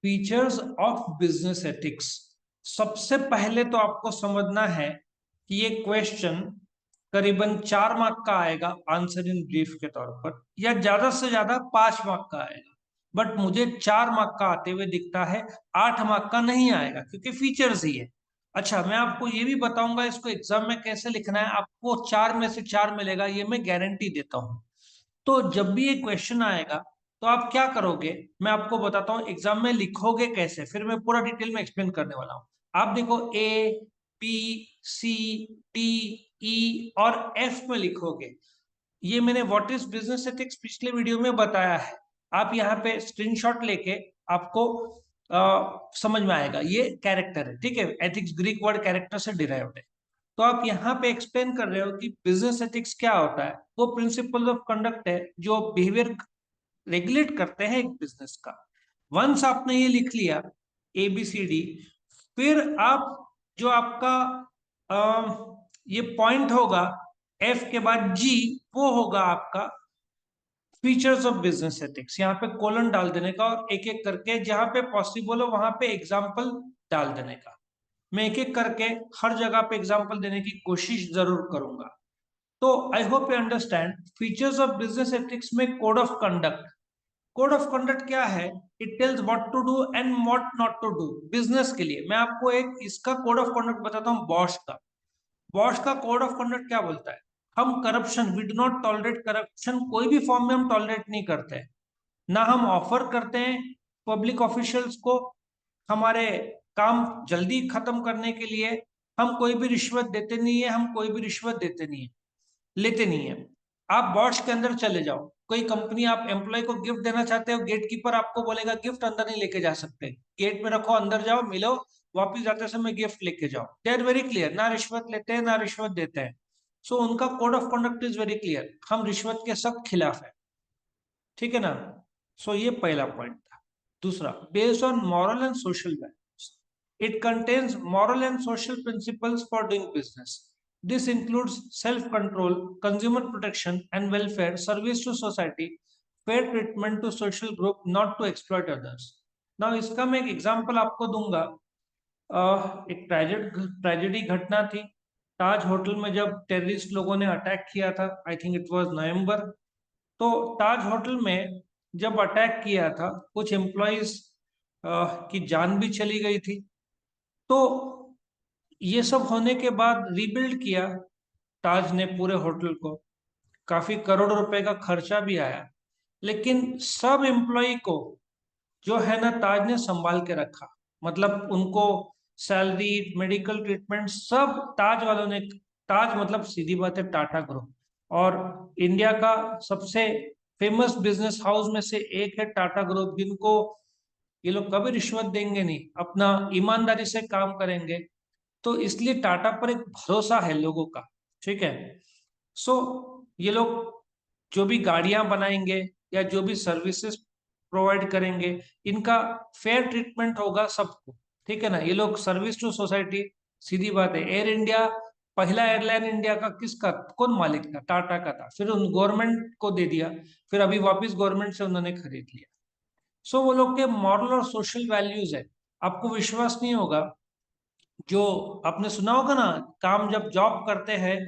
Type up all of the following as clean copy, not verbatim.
Features of business ethics. सबसे पहले तो आपको समझना है कि ये क्वेश्चन करीबन 4 मार्क का आएगा आंसर इन ब्रीफ के तौर पर, या ज्यादा से ज्यादा 5 मार्क का आएगा। बट मुझे 4 मार्क का आते हुए दिखता है, 8 मार्क का नहीं आएगा क्योंकि फीचर्स ही है। अच्छा, मैं आपको ये भी बताऊंगा इसको एग्जाम में कैसे लिखना है। आपको 4 में से 4 मिलेगा, ये मैं गारंटी देता हूँ। तो जब भी ये क्वेश्चन आएगा तो आप क्या करोगे, मैं आपको बताता हूँ एग्जाम में लिखोगे कैसे, फिर मैं पूरा डिटेल में एक्सप्लेन करने वाला हूँ। आप देखो, ए, बी, सी, डी, ई और एफ में लिखोगे। ये मैंने व्हाट इज बिजनेस एथिक्स पिछले वीडियो में बताया है। आप यहाँ पे स्क्रीनशॉट लेके आपको समझ में आएगा। ये कैरेक्टर है, ठीक है। एथिक्स ग्रीक वर्ड कैरेक्टर से डिराइव्ड है। तो आप यहाँ पे एक्सप्लेन कर रहे हो कि बिजनेस एथिक्स क्या होता है। वो प्रिंसिपल ऑफ कंडक्ट है जो बिहेवियर रेगुलेट करते हैं एक बिजनेस का। वंस आपने ये लिख लिया ए बी सी डी, फिर आप जो आपका ये पॉइंट होगा एफ के बाद जी, वो होगा आपका फीचर्स ऑफ बिजनेस एथिक्स। यहाँ पे कोलन डाल देने का और एक एक करके जहां पे पॉसिबल हो वहां पे एग्जाम्पल डाल देने का। मैं एक एक करके हर जगह पे एग्जाम्पल देने की कोशिश जरूर करूंगा। तो I hope you understand features of business ethics में code of conduct. Code of conduct क्या है? It tells what to do and what not to do business के लिए। मैं आपको एक इसका कोड ऑफ कंडक्ट बताता हूँ, बॉश का। बॉश का कोड ऑफ कंडक्ट क्या बोलता है? हम corruption, we do not tolerate corruption, कोई भी फॉर्म में हम टॉलरेट नहीं करते हैं। ना हम ऑफर करते हैं पब्लिक ऑफिशियल्स को हमारे काम जल्दी खत्म करने के लिए। हम कोई भी रिश्वत देते नहीं है, हम कोई भी रिश्वत देते नहीं है, लेते नहीं है। आप बॉश के अंदर चले जाओ, कोई कंपनी, आप एम्प्लॉय को गिफ्ट देना चाहते हो, गेट कीपर आपको बोलेगा गिफ्ट अंदर नहीं लेके जा सकते, गेट में रखो, अंदर जाओ, मिलो, वापिस जाते समय गिफ्ट लेके जाओ। दे आर वेरी क्लियर, ना रिश्वत लेते हैं ना रिश्वत देते हैं। सो उनका code of conduct is very clear, हम रिश्वत के सख्त खिलाफ है, ठीक है ना। सो ये पहला पॉइंट था। दूसरा, based on moral and social values, it contains moral and social principles for doing business. This includes self-control, consumer protection and welfare, service to society, fair treatment to social group, not to exploit others. Now, इसका मैं एक example आपको दूंगा। एक tragedy घटना थी ताज hotel में, जब टेररिस्ट लोगों ने अटैक किया था, आई थिंक इट वाज नवंबर। तो ताज होटल में जब अटैक किया था, कुछ एम्प्लॉयज की जान भी चली गई थी। तो ये सब होने के बाद रीबिल्ड किया ताज ने पूरे होटल को, काफी करोड़ों रुपए का खर्चा भी आया। लेकिन सब एम्प्लॉय को जो है ना ताज ने संभाल के रखा। मतलब उनको सैलरी, मेडिकल ट्रीटमेंट सब ताज वालों ने। ताज मतलब सीधी बात है टाटा ग्रुप, और इंडिया का सबसे फेमस बिजनेस हाउस में से एक है टाटा ग्रुप, जिनको ये लोग कभी रिश्वत देंगे नहीं, अपना ईमानदारी से काम करेंगे। तो इसलिए टाटा पर एक भरोसा है लोगों का, ठीक है। सो ये लोग जो भी गाड़ियां बनाएंगे या जो भी सर्विसेज प्रोवाइड करेंगे, इनका फेयर ट्रीटमेंट होगा सबको, ठीक है ना। ये लोग सर्विस टू सोसाइटी, सीधी बात है। एयर इंडिया, पहला एयरलाइन इंडिया का किसका, कौन मालिक था? टाटा का था। फिर उन गवर्नमेंट को दे दिया, फिर अभी वापस गवर्नमेंट से उन्होंने खरीद लिया। सो वो लोग के मॉरल और सोशल वैल्यूज है। आपको विश्वास नहीं होगा, जो आपने सुना होगा ना, काम जब जॉब करते हैं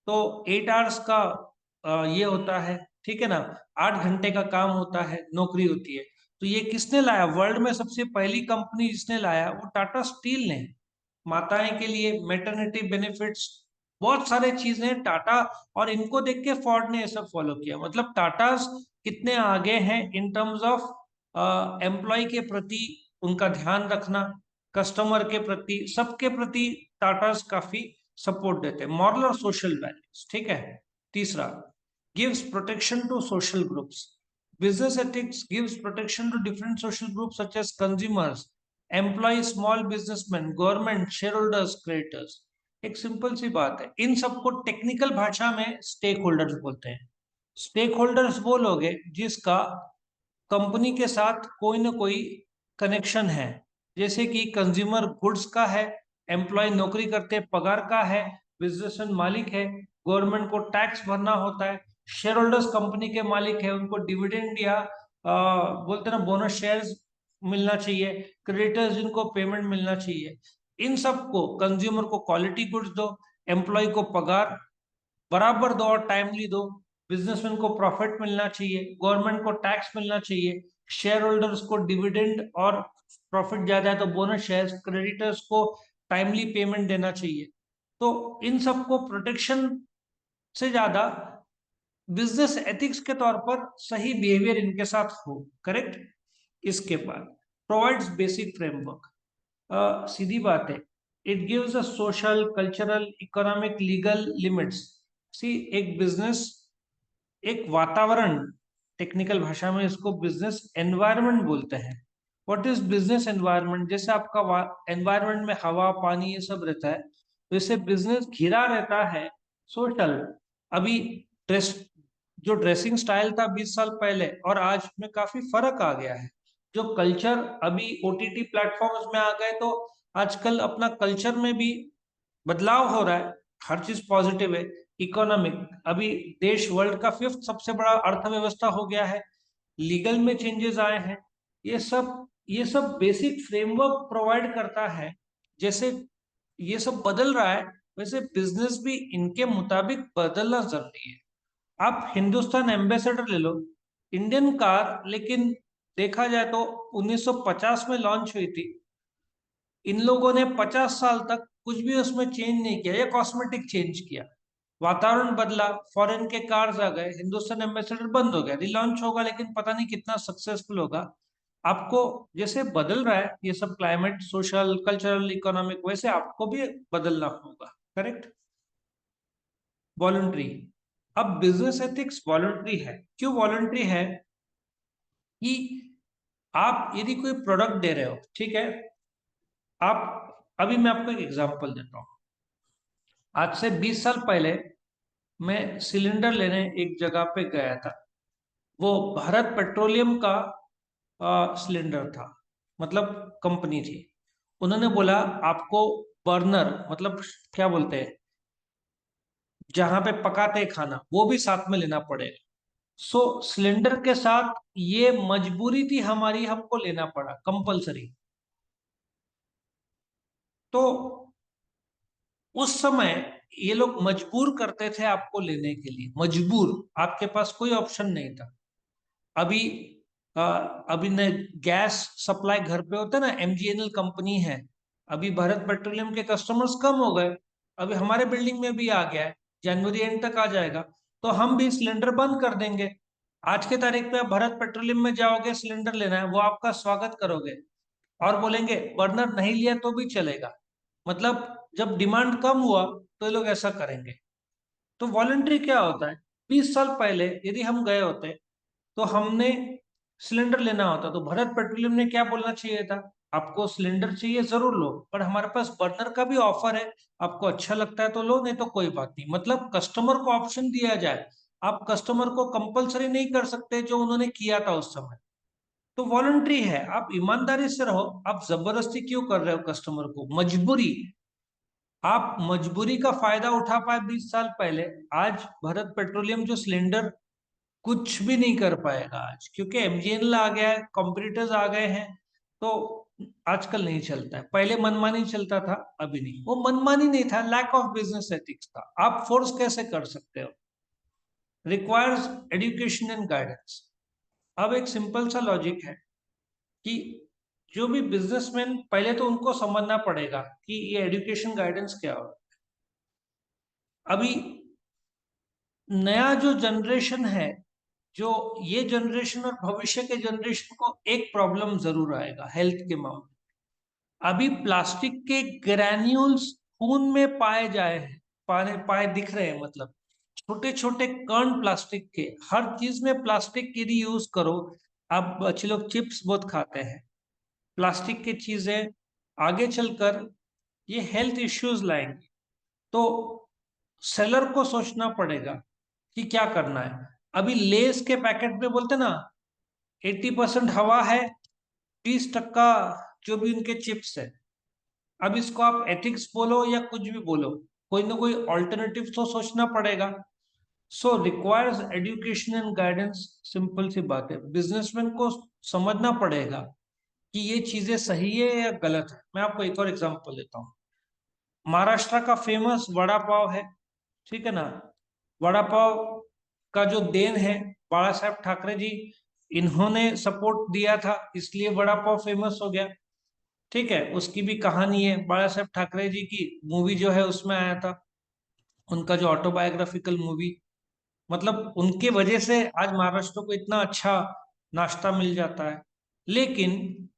तो 8 आवर्स का ये होता है, ठीक है ना। 8 घंटे का काम होता है, नौकरी होती है। तो ये किसने लाया? वर्ल्ड में सबसे पहली कंपनी जिसने लाया वो टाटा स्टील ने। माताएं के लिए मैटरनिटी बेनिफिट्स, बहुत सारे चीजें हैं टाटा, और इनको देख के फोर्ड ने ये सब फॉलो किया। मतलब टाटा कितने आगे हैं इन टर्म्स ऑफ एम्प्लॉय के प्रति उनका ध्यान रखना, कस्टमर के प्रति, सबके प्रति टाटास काफी सपोर्ट देते हैं। मॉरल और सोशल वैल्यूज, ठीक है। तीसरा, gives protection to social groups. Business ethics gives protection to different social groups such as consumers, employ, small businessman, government, shareholders, creators. एक सिंपल सी बात है, इन सबको टेक्निकल भाषा में स्टेक होल्डर्स बोलते हैं। स्टेक होल्डर्स वो लोग हैं जिसका कंपनी के साथ कोई ना कोई कनेक्शन है। जैसे कि कंज्यूमर गुड्स का है, एम्प्लॉय नौकरी करते पगार का है, बिजनेसमैन मालिक है, गवर्नमेंट को टैक्स भरना होता है, शेयर होल्डर्स कंपनी के मालिक है, उनको डिविडेंड या बोलते ना बोनस शेयर्स मिलना चाहिए, क्रेडिटर्स जिनको पेमेंट मिलना चाहिए, इन सबको, कंज्यूमर को क्वालिटी गुड्स दो, एम्प्लॉय को पगार बराबर दो और टाइमली दो, बिजनेसमैन को प्रॉफिट मिलना चाहिए, गवर्नमेंट को टैक्स मिलना चाहिए, शेयर होल्डर्स को डिविडेंड और प्रॉफिट ज्यादा है तो बोनस शेयर्स, क्रेडिटर्स को टाइमली पेमेंट देना चाहिए। तो इन सबको प्रोटेक्शन से ज्यादा बिजनेस एथिक्स के तौर पर सही बिहेवियर इनके साथ हो, करेक्ट। इसके बाद प्रोवाइड्स बेसिक फ्रेमवर्क, सीधी बात है, it gives a social, cultural, economic, legal limits. See, एक बिजनेस, एक वातावरण, टेक्निकल भाषा में इसको बिजनेस एनवायरनमेंट बोलते हैं। What is business environment? जैसे आपका एनवायरनमेंट में हवा, पानी, ये सब रहता है, वैसे बिजनेस घिरा रहता है सोशल। अभी ड्रेस, जो ड्रेसिंग स्टाइल था 20 साल पहले और आज में काफी फर्क आ गया है। जो कल्चर, अभी ओटीटी प्लेटफॉर्म्स में आ गए तो आजकल अपना कल्चर में भी बदलाव हो रहा है, हर चीज पॉजिटिव है। इकोनॉमिक, अभी देश वर्ल्ड का 5th सबसे बड़ा अर्थव्यवस्था हो गया है, लीगल में चेंजेस आए हैं। ये सब बेसिक फ्रेमवर्क प्रोवाइड करता है। जैसे ये सब बदल रहा है, वैसे बिजनेस भी इनके मुताबिक बदलना जरूरी है। आप हिंदुस्तान एम्बेसडर ले लो, इंडियन कार, लेकिन देखा जाए तो 1950 में लॉन्च हुई थी। इन लोगों ने 50 साल तक कुछ भी उसमें चेंज नहीं किया या कॉस्मेटिक चेंज किया। वातावरण बदला, फॉरेन के कार्स आ गए, हिंदुस्तान एम्बेसडर बंद हो गया, रिलॉन्च होगा लेकिन पता नहीं कितना सक्सेसफुल होगा। आपको जैसे बदल रहा है ये सब, क्लाइमेट, सोशल, कल्चरल, इकोनॉमिक, वैसे आपको भी बदलना होगा, करेक्ट। वॉलंटरी, अब बिजनेस एथिक्स वॉलंटरी है। क्यों वॉलंटरी है? कि आप यदि कोई प्रोडक्ट दे रहे हो, ठीक है, आप, अभी मैं आपको एक एग्जांपल देता हूँ। आज से 20 साल पहले मैं सिलेंडर लेने एक जगह पे गया था। वो भारत पेट्रोलियम का सिलेंडर था, मतलब कंपनी थी। उन्होंने बोला आपको बर्नर, मतलब क्या बोलते हैं, जहां पे पकाते हैं खाना, वो भी साथ में लेना पड़ेगा। सो सिलेंडर के साथ ये मजबूरी थी हमारी, हमको लेना पड़ा कंपलसरी। तो उस समय ये लोग मजबूर करते थे आपको लेने के लिए, मजबूर, आपके पास कोई ऑप्शन नहीं था। अभी अ, अभी न गैस सप्लाई घर पे होता है ना, एमजीएनएल कंपनी है, अभी भारत पेट्रोलियम के कस्टमर्स कम हो गए, अभी हमारे बिल्डिंग में भी आ गया है, जनवरी एंड तक आ जाएगा, तो हम भी सिलेंडर बंद कर देंगे। आज के तारीख पे आप भारत पेट्रोलियम में जाओगे, सिलेंडर लेना है, वो आपका स्वागत करोगे और बोलेंगे बर्नर नहीं लिया तो भी चलेगा। मतलब जब डिमांड कम हुआ तो ये लोग ऐसा करेंगे। तो वॉलंटरी क्या होता है? 20 साल पहले यदि हम गए होते तो हमने सिलेंडर लेना होता तो भारत पेट्रोलियम ने क्या बोलना चाहिए था, आपको सिलेंडर चाहिए जरूर लो, पर हमारे पास बर्नर का भी ऑफर है, आपको अच्छा लगता है तो लो, नहीं तो कोई बात नहीं। मतलब कस्टमर को ऑप्शन दिया जाए, आप कस्टमर को कंपलसरी नहीं कर सकते जो उन्होंने किया था उस समय। तो वॉलंटरी है, आप ईमानदारी से रहो, आप जबरदस्ती क्यों कर रहे हो कस्टमर को, मजबूरी। आप मजबूरी का फायदा उठा पाए 20 साल पहले, आज भारत पेट्रोलियम जो सिलेंडर कुछ भी नहीं कर पाएगा आज, क्योंकि एमजीएनएल आ गया है, कॉम्पिटिटर्स आ गए हैं। तो आजकल नहीं चलता है, पहले मनमानी चलता था, अभी नहीं। वो मनमानी नहीं था, लैक ऑफ बिजनेस एथिक्स था। आप फोर्स कैसे कर सकते हो? Requires education and guidance. अब एक सिंपल सा लॉजिक है कि जो भी बिजनेसमैन, पहले तो उनको समझना पड़ेगा कि ये एजुकेशन गाइडेंस क्या हो। अभी नया जो जनरेशन है, जो ये जनरेशन और भविष्य के जनरेशन को एक प्रॉब्लम जरूर आएगा हेल्थ के मामले। अभी प्लास्टिक के ग्रैन्यूल्स खून में पाए जाए हैं, पाए पाए दिख रहे हैं, मतलब छोटे छोटे कण प्लास्टिक के, हर चीज में प्लास्टिक यदि यूज करो। अब बच्चे लोग चिप्स बहुत खाते हैं, प्लास्टिक की चीजें आगे चलकर ये हेल्थ इश्यूज लाएंगे। तो सेलर को सोचना पड़ेगा कि क्या करना है। अभी लेस के पैकेट में बोलते ना 80% हवा है, 20% जो भी उनके चिप्स है। अब इसको आप एथिक्स बोलो या कुछ भी बोलो, कोई ना कोई ऑल्टरनेटिव तो सोचना पड़ेगा। So requires education and guidance, simple सी बात है, बिजनेसमैन को समझना पड़ेगा कि ये चीजें सही है या गलत है। मैं आपको एक और एग्जांपल देता हूँ। महाराष्ट्र का फेमस वड़ा पाव है, ठीक है ना। वड़ा पाव का जो देन है बाला साहेब ठाकरे जी, इन्होंने सपोर्ट दिया था, इसलिए वड़ा पाव फेमस हो गया। ठीक है, उसकी भी कहानी है, बाला साहेब ठाकरे जी की मूवी जो है उसमें आया था, उनका जो ऑटोबायोग्राफिकल मूवी। मतलब उनके वजह से आज महाराष्ट्र को इतना अच्छा नाश्ता मिल जाता है। लेकिन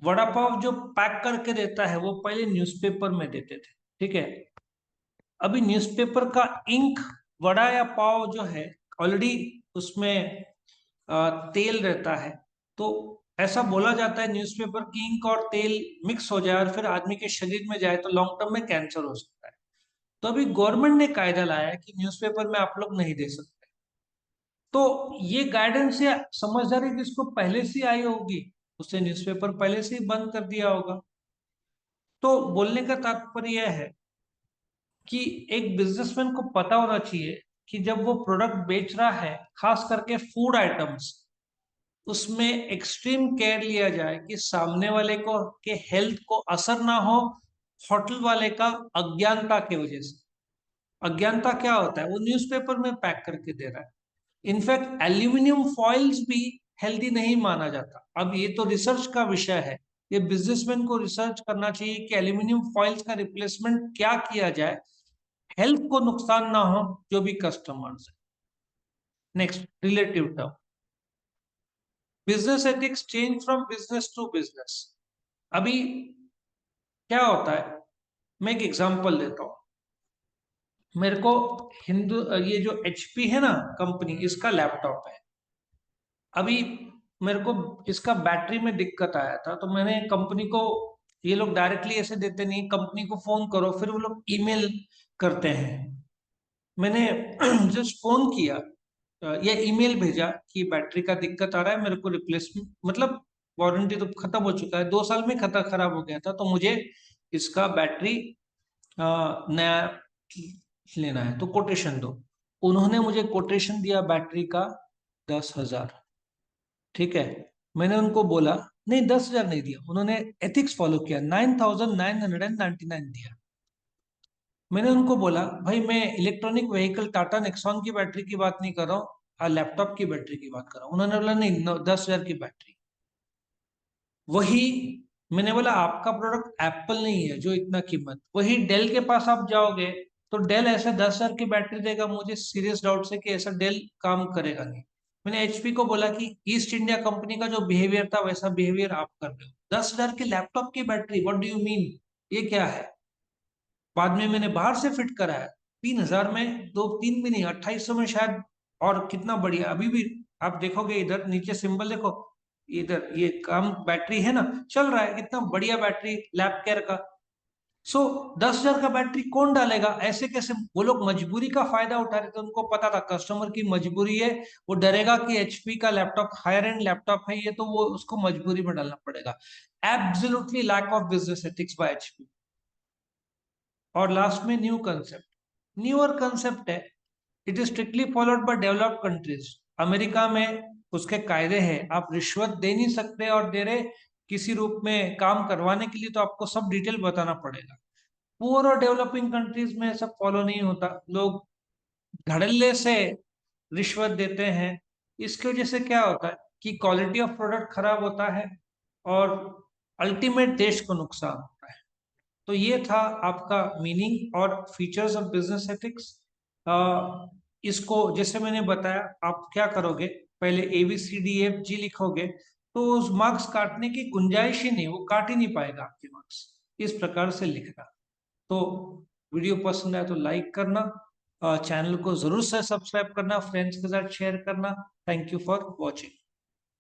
वड़ा पाव जो पैक करके देता है वो पहले न्यूज़पेपर में देते थे, ठीक है। अभी न्यूज़पेपर का इंक, वड़ा या पाव जो है ऑलरेडी उसमें तेल रहता है, तो ऐसा बोला जाता है न्यूज़पेपर की इंक और तेल मिक्स हो जाए और फिर आदमी के शरीर में जाए तो लॉन्ग टर्म में कैंसर हो सकता है। तो अभी गवर्नमेंट ने कायदा लाया है कि न्यूज़पेपर में आप लोग नहीं दे सकते। तो ये गाइडेंस या समझदारी जिसको पहले से आई होगी उससे न्यूज़पेपर पहले से ही बंद कर दिया होगा। तो बोलने का तात्पर्य यह है कि एक बिजनेसमैन को पता होना चाहिए कि जब वो प्रोडक्ट बेच रहा है, खास करके फूड आइटम्स, उसमें एक्सट्रीम केयर लिया जाए कि सामने वाले को के हेल्थ को असर ना हो, होटल वाले का अज्ञानता की वजह से। अज्ञानता क्या होता है, वो न्यूज़पेपर में पैक करके दे रहा है। इनफैक्ट एल्यूमिनियम फॉइल्स भी हेल्दी नहीं माना जाता। अब ये तो रिसर्च का विषय है, ये बिजनेसमैन को रिसर्च करना चाहिए कि एल्यूमिनियम फॉइल्स का रिप्लेसमेंट क्या किया जाए, हेल्थ को नुकसान ना हो जो भी कस्टमर्स है। Next, relative term, business ethics change from business to business. अभी क्या होता है, मैं एक एग्जांपल देता हूँ। मेरे को ये जो एचपी है ना कंपनी, इसका लैपटॉप है। अभी मेरे को इसका बैटरी में दिक्कत आया था, तो मैंने कंपनी को, ये लोग डायरेक्टली ऐसे देते नहीं, कंपनी को फोन करो, फिर वो लोग ईमेल करते हैं। मैंने जस्ट फोन किया या ईमेल भेजा कि बैटरी का दिक्कत आ रहा है, मेरे को रिप्लेसमेंट, मतलब वारंटी तो खत्म हो चुका है, 2 साल में खराब हो गया था, तो मुझे इसका बैटरी नया लेना है, तो कोटेशन दो। उन्होंने मुझे कोटेशन दिया बैटरी का 10,000। ठीक है, मैंने उनको बोला नहीं, 10,000 नहीं दिया, उन्होंने एथिक्स फॉलो किया, 9,999 दिया। मैंने उनको बोला भाई मैं इलेक्ट्रॉनिक व्हीकल टाटा नेक्सॉन की बैटरी की बात नहीं कर रहा हूँ, लैपटॉप की बैटरी की बात कर रहा हूँ। उन्होंने बोला नहीं, 10,000 की बैटरी। वही मैंने बोला आपका प्रोडक्ट एप्पल नहीं है जो इतना कीमत, वही डेल के पास आप जाओगे तो डेल ऐसे 10,000 की बैटरी देगा, मुझे सीरियस डाउट है कि ऐसा डेल काम करेगा नहीं। मैंने एचपी को बोला कि ईस्ट इंडिया कंपनी का जो बिहेवियर था वैसा बिहेवियर आप कर रहे हो, 10,000 की लैपटॉप की battery, what do you mean, ये क्या है। बाद में मैंने बाहर से फिट कराया, 3,000 में, 2-3 भी नहीं, 2,800 में शायद। और कितना बढ़िया, अभी भी आप देखोगे इधर नीचे सिंबल देखो, इधर ये काम बैटरी है ना, चल रहा है, कितना बढ़िया बैटरी लैब केयर का। सो 10,000 का बैटरी कौन डालेगा ऐसे कैसे। वो लोग मजबूरी का फायदा उठा रहे थे, उनको पता था कस्टमर की मजबूरी है, वो डरेगा कि एचपी का लैपटॉप हायर एंड लैपटॉप है ये, तो वो उसको मजबूरी में डालना पड़ेगा। Absolutely lack of business ethics by HP. और लास्ट में न्यू कंसेप्ट, न्यूअर कंसेप्ट है, it is strictly followed by developed countries. America में उसके कायदे हैं, आप रिश्वत दे नहीं सकते, और दे रहे किसी रूप में काम करवाने के लिए तो आपको सब डिटेल बताना पड़ेगा। पुअर और डेवलपिंग कंट्रीज में सब फॉलो नहीं होता, लोग धड़ल्ले से रिश्वत देते हैं। इसकी वजह से क्या होता है कि क्वालिटी ऑफ प्रोडक्ट खराब होता है और अल्टीमेट देश को नुकसान होता है। तो ये था आपका मीनिंग और फीचर्स ऑफ बिजनेस एथिक्स। इसको जैसे मैंने बताया, आप क्या करोगे, पहले ABCDFG लिखोगे, तो उस मार्क्स काटने की गुंजाइश ही नहीं, वो काट ही नहीं पाएगा आपके मार्क्स। इस प्रकार से लिखना। तो वीडियो पसंद आए तो लाइक करना, चैनल को जरूर से सब्सक्राइब करना, फ्रेंड्स के साथ शेयर करना। Thank you for watching.